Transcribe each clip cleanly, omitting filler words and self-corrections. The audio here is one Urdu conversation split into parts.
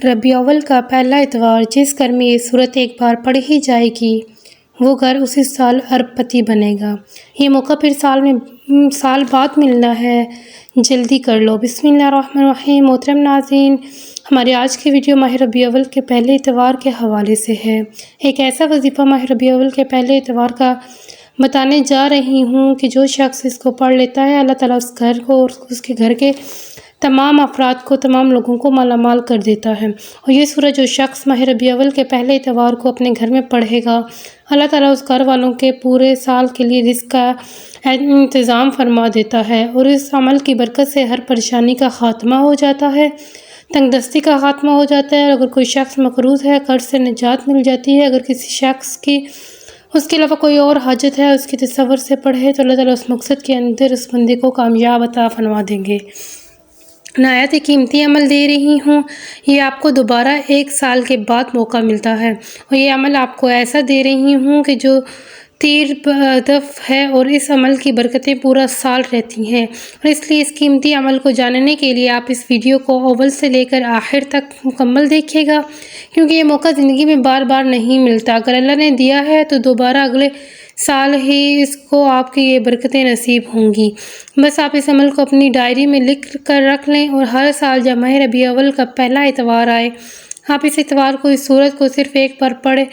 ربیع الاول کا پہلا اتوار جس گھر میں یہ صورت ایک بار پڑھی ہی جائے گی وہ گھر اسی سال ارب پتی بنے گا۔ یہ موقع پھر سال بعد ملنا ہے، جلدی کر لو۔ بسم اللہ الرحمن الرحیم۔ محترم ناظرین، ہماری آج کی ویڈیو ماہ ربیع الاول کے پہلے اتوار کے حوالے سے ہے۔ ایک ایسا وظیفہ ماہ ربیع الاول کے پہلے اتوار کا بتانے جا رہی ہوں کہ جو شخص اس کو پڑھ لیتا ہے اللہ تعالیٰ اس گھر کو اور اس کے گھر کے تمام افراد کو، تمام لوگوں کو مالا مال کر دیتا ہے۔ اور یہ سورہ جو شخص ماہ ربیع الاول کے پہلے اتوار کو اپنے گھر میں پڑھے گا اللہ تعالیٰ اس گھر والوں کے پورے سال کے لیے رزق کا انتظام فرما دیتا ہے، اور اس عمل کی برکت سے ہر پریشانی کا خاتمہ ہو جاتا ہے، تنگ دستی کا خاتمہ ہو جاتا ہے۔ اگر کوئی شخص مقروض ہے قرض سے نجات مل جاتی ہے۔ اگر کسی شخص کی اس کے علاوہ کوئی اور حاجت ہے اس کی تصور سے پڑھے تو اللہ تعالیٰ اس مقصد کے اندر اس بندے کو کامیاب عطا فرما دیں گے۔ نہایت قیمتی عمل دے رہی ہوں، یہ آپ کو دوبارہ 1 سال کے بعد موقع ملتا ہے، اور یہ عمل آپ کو ایسا دے رہی ہوں کہ جو تیر ہدف ہے، اور اس عمل کی برکتیں پورا سال رہتی ہیں۔ اور اس لیے اس قیمتی عمل کو جاننے کے لیے آپ اس ویڈیو کو اول سے لے کر آخر تک مکمل دیکھیے گا، کیونکہ یہ موقع زندگی میں بار بار نہیں ملتا۔ اگر اللہ نے دیا ہے تو دوبارہ اگلے سال ہی اس کو آپ کی یہ برکتیں نصیب ہوں گی۔ بس آپ اس عمل کو اپنی ڈائری میں لکھ کر رکھ لیں، اور ہر سال جب ماہ ربیع الاول کا پہلا اتوار آئے آپ اس اتوار کو اس سورت کو صرف ایک بار پڑھے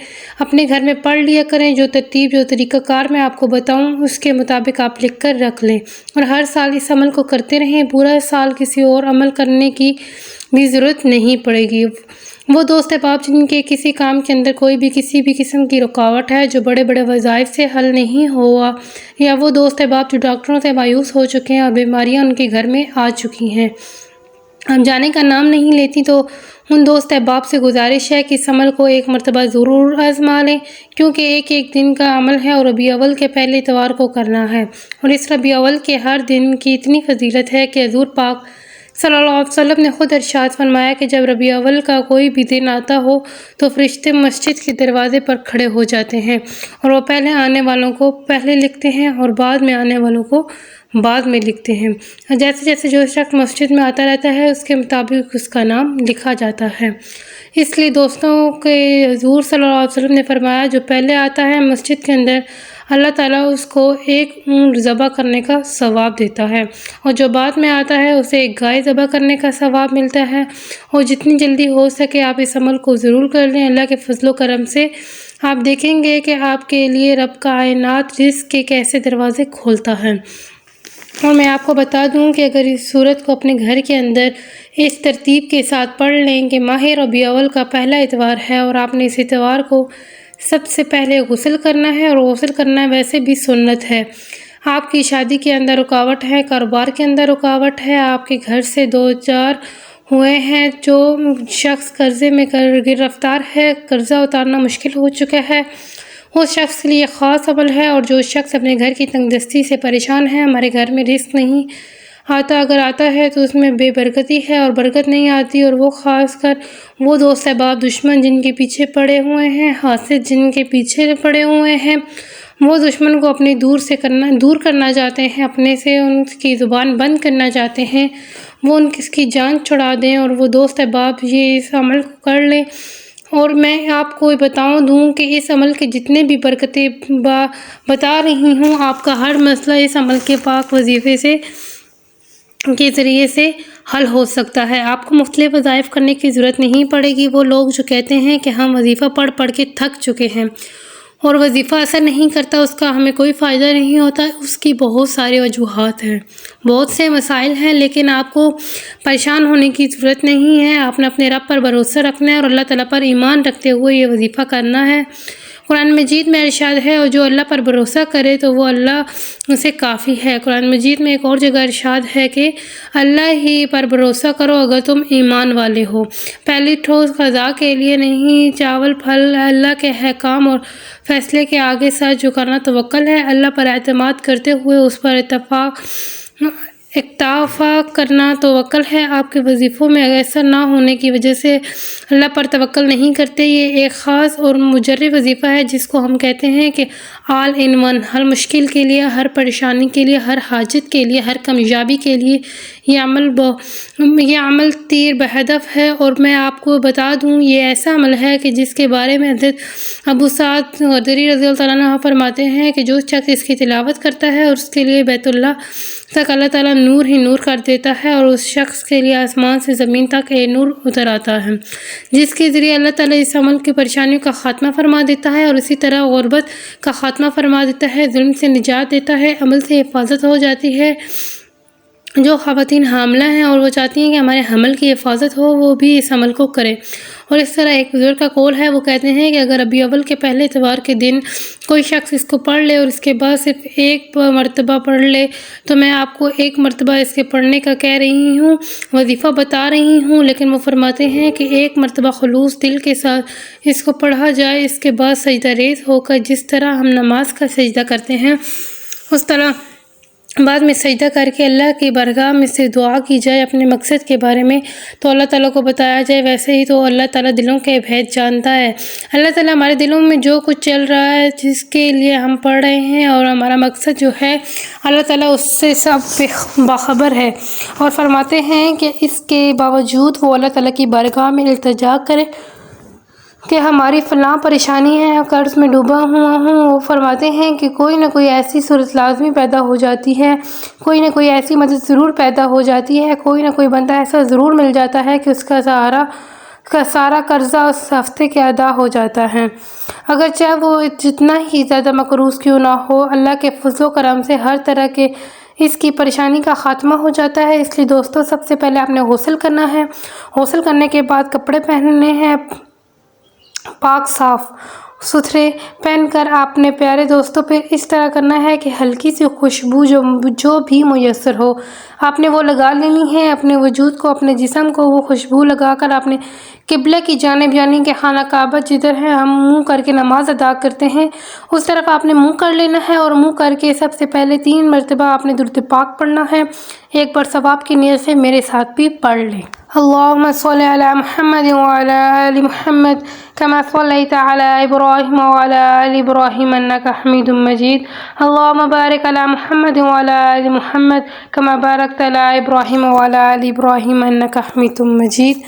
اپنے گھر میں پڑھ لیا کریں۔ جو ترتیب، جو طریقہ کار میں آپ کو بتاؤں اس کے مطابق آپ لکھ کر رکھ لیں، اور ہر سال اس عمل کو کرتے رہیں۔ پورا سال کسی اور عمل کرنے کی بھی ضرورت نہیں پڑے گی۔ وہ دوست احباب جن کے کسی کام کے اندر کوئی بھی کسی بھی قسم کی رکاوٹ ہے، جو بڑے بڑے وظائف سے حل نہیں ہوا، یا وہ دوست احباب جو ڈاکٹروں سے مایوس ہو چکے ہیں اور بیماریاں ان کے گھر میں آ چکی ہیں، ہم جانے کا نام نہیں لیتی، تو ان دوست احباب سے گزارش ہے کہ اس عمل کو ایک مرتبہ ضرور آزما لیں، کیونکہ ایک دن کا عمل ہے اور ربیع الاول کے پہلے اتوار کو کرنا ہے۔ اور اس ربیع الاول کے ہر دن کی اتنی فضیلت ہے کہ حضور پاک صلی اللہ علیہ وسلم نے خود ارشاد فرمایا کہ جب ربیع الاول کا کوئی بھی دن آتا ہو تو فرشتے مسجد کے دروازے پر کھڑے ہو جاتے ہیں، اور وہ پہلے آنے والوں کو پہلے لکھتے ہیں اور بعد میں آنے والوں کو بعد میں لکھتے ہیں۔ جیسے جیسے جو شخص مسجد میں آتا رہتا ہے اس کے مطابق اس کا نام لکھا جاتا ہے۔ اس لیے دوستوں کے حضور صلی اللہ علیہ وسلم نے فرمایا جو پہلے آتا ہے مسجد کے اندر اللہ تعالیٰ اس کو 1 اونٹ ذبح کرنے کا ثواب دیتا ہے، اور جو بعد میں آتا ہے اسے 1 گائے ذبح کرنے کا ثواب ملتا ہے۔ اور جتنی جلدی ہو سکے آپ اس عمل کو ضرور کر لیں۔ اللہ کے فضل و کرم سے آپ دیکھیں گے کہ آپ کے لیے رب کائنات رزق کے کیسے دروازے کھولتا ہے۔ اور میں آپ کو بتا دوں کہ اگر اس سورت کو اپنے گھر کے اندر اس ترتیب کے ساتھ پڑھ لیں کہ ماہ ربیع الاول کا پہلا اتوار ہے اور آپ نے اس اتوار کو سب سے پہلے غسل کرنا ہے، اور غسل کرنا ویسے بھی سنت ہے۔ آپ کی شادی کے اندر رکاوٹ ہے، کاروبار کے اندر رکاوٹ ہے، آپ کے گھر سے 2 4 ہوئے ہیں، جو شخص قرضے میں گرفتار ہے، قرضہ اتارنا مشکل ہو چکا ہے، اس شخص کے لیے خاص عمل ہے۔ اور جو شخص اپنے گھر کی تنگ دستی سے پریشان ہے، ہمارے گھر میں رزق نہیں آتا، اگر آتا ہے تو اس میں بے برکتی ہے اور برکت نہیں آتی، اور وہ خاص کر وہ دوست احباب دشمن جن کے پیچھے پڑے ہوئے ہیں، حاسد جن کے پیچھے پڑے ہوئے ہیں، وہ دشمن کو اپنے دور کرنا چاہتے ہیں، اپنے سے ان کی زبان بند کرنا چاہتے ہیں، وہ ان کی جان چھڑا دیں، اور وہ دوست احباب یہ اس عمل کو کر لیں۔ اور میں آپ کو بتا دوں کہ اس عمل کے جتنے بھی برکتیں بتا رہی ہوں آپ کا ہر مسئلہ اس عمل کے پاک وظیفے کے ذریعے سے حل ہو سکتا ہے۔ آپ کو مختلف وظائف کرنے کی ضرورت نہیں پڑے گی۔ وہ لوگ جو کہتے ہیں کہ ہم وظیفہ پڑھ کے تھک چکے ہیں اور وظیفہ اثر نہیں کرتا، اس کا ہمیں کوئی فائدہ نہیں ہوتا، اس کی بہت ساری وجوہات ہیں، بہت سے مسائل ہیں، لیکن آپ کو پریشان ہونے کی ضرورت نہیں ہے۔ آپ نے اپنے رب پر بھروسہ رکھنا ہے اور اللہ تعالیٰ پر ایمان رکھتے ہوئے یہ وظیفہ کرنا ہے۔ قرآن مجید میں ارشاد ہے اور جو اللہ پر بھروسہ کرے تو وہ اللہ اسے کافی ہے۔ قرآن مجید میں ایک اور جگہ ارشاد ہے کہ اللہ ہی پر بھروسہ کرو اگر تم ایمان والے ہو۔ پہلی ٹھوس غذا کے لیے نہیں، چاول پھل اللہ کے احکام اور فیصلے کے آگے سر جھکانا توکل ہے۔ اللہ پر اعتماد کرتے ہوئے اس پر اکتفا کرنا توکل ہے۔ آپ کے وظیفوں میں ایسا نہ ہونے کی وجہ سے اللہ پر توکل نہیں کرتے۔ یہ ایک خاص اور مجرب وظیفہ ہے جس کو ہم کہتے ہیں کہ آل ان ون، ہر مشکل کے لیے، ہر پریشانی کے لیے، ہر حاجت کے لیے، ہر کامیابی کے لیے یہ عمل تیر بہدف ہے، اور میں آپ کو بتا دوں یہ ایسا عمل ہے کہ جس کے بارے میں حضرت ابو سعد خدری رضی اللہ تعالیٰ عنہ فرماتے ہیں کہ جو شخص اس کی تلاوت کرتا ہے اور اس کے لیے بیت اللہ تک اللہ تعالیٰ نور ہی نور کر دیتا ہے، اور اس شخص کے لیے آسمان سے زمین تک نور اتر آتا ہے، جس کے ذریعے اللہ تعالیٰ اس عمل کی پریشانیوں کا خاتمہ فرما دیتا ہے، اور اسی طرح غربت کا خاتمہ فرما دیتا ہے، ظلم سے نجات دیتا ہے، عمل سے حفاظت ہو جاتی ہے۔ جو خواتین حاملہ ہیں اور وہ چاہتی ہیں کہ ہمارے حمل کی حفاظت ہو، وہ بھی اس عمل کو کریں۔ اور اس طرح ایک بزرگ کا قول ہے، وہ کہتے ہیں کہ اگر ربیع الاول کے پہلے اتوار کے دن کوئی شخص اس کو پڑھ لے اور اس کے بعد صرف ایک مرتبہ پڑھ لے تو میں آپ کو ایک مرتبہ اس کے پڑھنے کا کہہ رہی ہوں، وظیفہ بتا رہی ہوں، لیکن وہ فرماتے ہیں کہ ایک مرتبہ خلوص دل کے ساتھ اس کو پڑھا جائے، اس کے بعد سجدہ ریز ہو کر جس طرح ہم نماز کا سجدہ کرتے ہیں اس طرح بعد میں سجدہ کر کے اللہ کی بارگاہ میں سے دعا کی جائے، اپنے مقصد کے بارے میں تو اللہ تعالیٰ کو بتایا جائے، ویسے ہی تو اللہ تعالیٰ دلوں کے بھید جانتا ہے۔ اللہ تعالیٰ ہمارے دلوں میں جو کچھ چل رہا ہے، جس کے لیے ہم پڑھ رہے ہیں اور ہمارا مقصد جو ہے، اللہ تعالیٰ اس سے سب باخبر ہے، اور فرماتے ہیں کہ اس کے باوجود وہ اللہ تعالیٰ کی بارگاہ میں التجا کرے کہ ہماری فلاں پریشانی ہے، قرض میں ڈوبا ہوا ہوں۔ وہ فرماتے ہیں کہ کوئی نہ کوئی ایسی صورت لازمی پیدا ہو جاتی ہے، کوئی نہ کوئی ایسی مدد ضرور پیدا ہو جاتی ہے، کوئی نہ کوئی بندہ ایسا ضرور مل جاتا ہے کہ اس کا سارا قرضہ اس ہفتے کے ادا ہو جاتا ہے، اگرچہ وہ جتنا ہی زیادہ مقروض کیوں نہ ہو۔ اللہ کے فضل و کرم سے ہر طرح کے اس کی پریشانی کا خاتمہ ہو جاتا ہے۔ اس لیے دوستو، سب سے پہلے آپ نے غسل کرنا ہے، غسل کرنے کے بعد کپڑے پہننے ہیں پاک صاف ستھرے پہن کر آپ نے پیارے دوستوں پہ اس طرح کرنا ہے کہ ہلکی سی خوشبو جو بھی میسر ہو آپ نے وہ لگا لینی ہے اپنے وجود کو، اپنے جسم کو۔ وہ خوشبو لگا کر آپ نے قبلہ کی جانب، یعنی کہ خانہ کعبہ جدھر ہے ہم منہ کر کے نماز ادا کرتے ہیں، اس طرف آپ نے منہ کر لینا ہے، اور منہ کر کے سب سے پہلے 3 مرتبہ آپ نے درود پاک پڑھنا ہے۔ ایک بار ثواب کی نیت سے میرے ساتھ بھی پڑھ لیں۔ اللہم صلی علی محمد وعلی آل محمد کما صلیت علی ابراہیم وعلی آل ابراہیم انک حمید مجید۔ اللہم بارک علی محمد وعلی آل محمد کما بارکت علی ابراہیم وعلی آل ابراہیم انک حمید مجید۔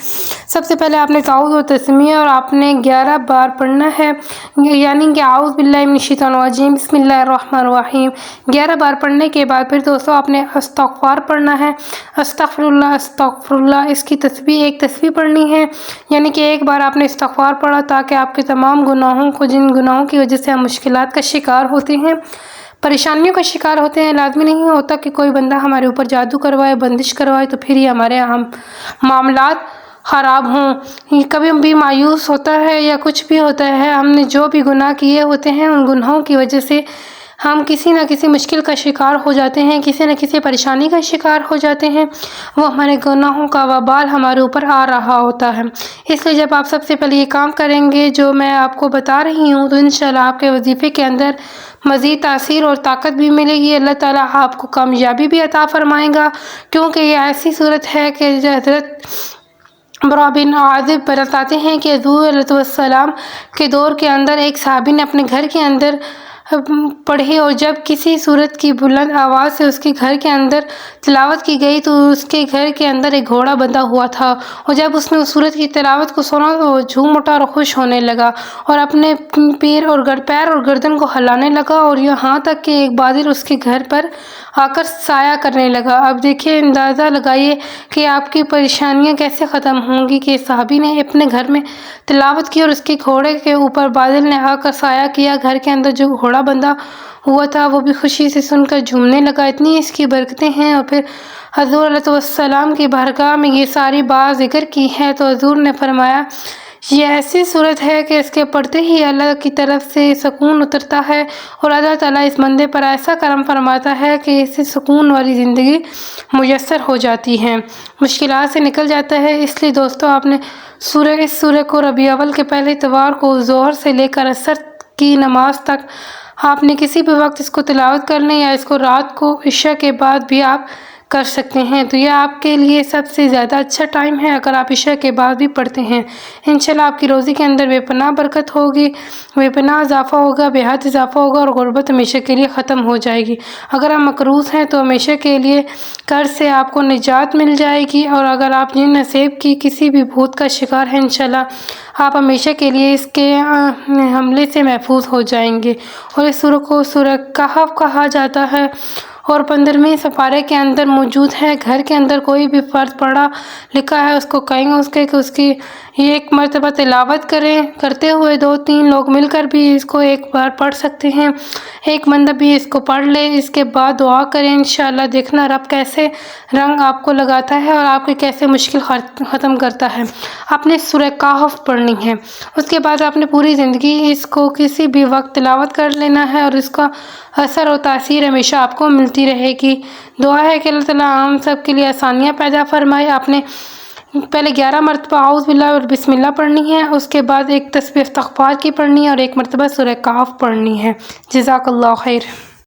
سب سے پہلے آپ نے تعوذ و تسمیہ اور آپ نے 11 بار پڑھنا ہے، یعنی کہ اعوذ باللہ من الشیطان الرجیم بسم اللہ الرحمن الرحیم 11 بار پڑھنے کے بعد پھر دوستو آپ نے استغفار پڑھنا ہے، استغفر اللہ استغفر اللہ۔ اس کی تسبیح ایک تسبیح پڑھنی ہے، یعنی کہ ایک بار آپ نے استغفار پڑھا تاکہ آپ کے تمام گناہوں کو، جن گناہوں کی وجہ سے ہم مشکلات کا شکار ہوتے ہیں، پریشانیوں کا شکار ہوتے ہیں، لازمی نہیں ہوتا کہ کوئی بندہ ہمارے اوپر جادو کروائے، بندش کروائے تو پھر ہی ہمارے معاملات خراب ہوں۔ کبھی بھی مایوس ہوتا ہے یا کچھ بھی ہوتا ہے، ہم نے جو بھی گناہ کیے ہوتے ہیں ان گناہوں کی وجہ سے ہم کسی نہ کسی مشکل کا شکار ہو جاتے ہیں، کسی نہ کسی پریشانی کا شکار ہو جاتے ہیں، وہ ہمارے گناہوں کا وبال ہمارے اوپر آ رہا ہوتا ہے۔ اس لیے جب آپ سب سے پہلے یہ کام کریں گے جو میں آپ کو بتا رہی ہوں تو انشاءاللہ آپ کے وظیفے کے اندر مزید تاثیر اور طاقت بھی ملے گی، اللہ تعالیٰ آپ کو کامیابی بھی عطا فرمائے گا، کیونکہ یہ ایسی صورت ہے کہ حضرت برا بن عازب بتاتے ہیں کہ حضور علیہ السلام کے دور کے اندر ایک صحابی نے اپنے گھر کے اندر پڑھی، اور جب کسی صورت کی بلند آواز سے اس کے گھر کے اندر تلاوت کی گئی تو اس کے گھر کے اندر ایک گھوڑا بندھا ہوا تھا، اور جب اس نے اس صورت کی تلاوت کو سنا تو وہ جھوم اٹھا اور خوش ہونے لگا اور اپنے پیر اور گردن کو ہلانے لگا، اور یہاں تک کہ ایک بادل اس کے گھر پر آ کر سایہ کرنے لگا۔ اب دیکھیے، اندازہ لگائیے کہ آپ کی پریشانیاں کیسے ختم ہوں گی کہ صحابی نے اپنے گھر میں تلاوت کی اور اس کے گھوڑے کے اوپر بادل نے آ کر سایہ کیا، گھر کے اندر جو گھوڑا بندھا ہوا تھا وہ بھی خوشی سے سن کر جھومنے لگا۔ اتنی اس کی برکتیں ہیں، اور پھر حضور علیہ السلام کی بارگاہ میں یہ ساری بات ذکر کی ہے تو حضور نے فرمایا یہ ایسی صورت ہے کہ اس کے پڑھتے ہی اللہ کی طرف سے سکون اترتا ہے، اور اللہ تعالیٰ اس بندے پر ایسا کرم فرماتا ہے کہ اسے سکون والی زندگی میسر ہو جاتی ہے، مشکلات سے نکل جاتا ہے۔ اس لیے دوستو آپ نے اس سورہ کو ربیع الاول کے پہلے اتوار کو ظہر سے لے کر عصر کی نماز تک آپ نے کسی بھی وقت اس کو تلاوت کرنے، یا اس کو رات کو عشاء کے بعد بھی آپ کر سکتے ہیں، تو یہ آپ کے لیے سب سے زیادہ اچھا ٹائم ہے اگر آپ عشاء کے بعد بھی پڑھتے ہیں۔ انشاءاللہ آپ کی روزی کے اندر بے پناہ برکت ہوگی، بے پناہ اضافہ ہوگا، بے حد اضافہ ہوگا، اور غربت ہمیشہ کے لیے ختم ہو جائے گی۔ اگر آپ مقروض ہیں تو ہمیشہ کے لیے قرض سے آپ کو نجات مل جائے گی، اور اگر آپ جن نصیب کی کسی بھی بھوت کا شکار ہیں، انشاءاللہ آپ ہمیشہ کے لیے اس کے حملے سے محفوظ ہو جائیں گے۔ اور اس سورہ کو سورہ کہف کہا جاتا ہے، اور 15ویں سپارے کے اندر موجود ہے۔ گھر کے اندر کوئی بھی فرد پڑھا لکھا ہے، اس کو کہیں گے کہ اس کی ایک مرتبہ تلاوت کرتے ہوئے 2-3 لوگ مل کر بھی اس کو ایک بار پڑھ سکتے ہیں۔ ایک بندہ بھی اس کو پڑھ لے، اس کے بعد دعا کریں، انشاءاللہ دیکھنا رب کیسے رنگ آپ کو لگاتا ہے اور آپ کی کیسے مشکل ختم کرتا ہے۔ آپ نے سورہ کہف پڑھنی ہے، اس کے بعد آپ نے پوری زندگی اس کو کسی بھی وقت تلاوت کر لینا ہے، اور اس کا اثر و تاثیر ہمیشہ آپ کو ملتی رہے گی۔ دعا ہے کہ اللہ تعالیٰ ہم سب کے لیے آسانیاں پیدا فرمائے۔ آپ نے پہلے 11 مرتبہ اعوذ باللہ اور بسم اللہ پڑھنی ہے، اس کے بعد ایک تسبیح استغفار کی پڑھنی ہے، اور ایک مرتبہ سورہ کہف پڑھنی ہے۔ جزاک اللہ خیر۔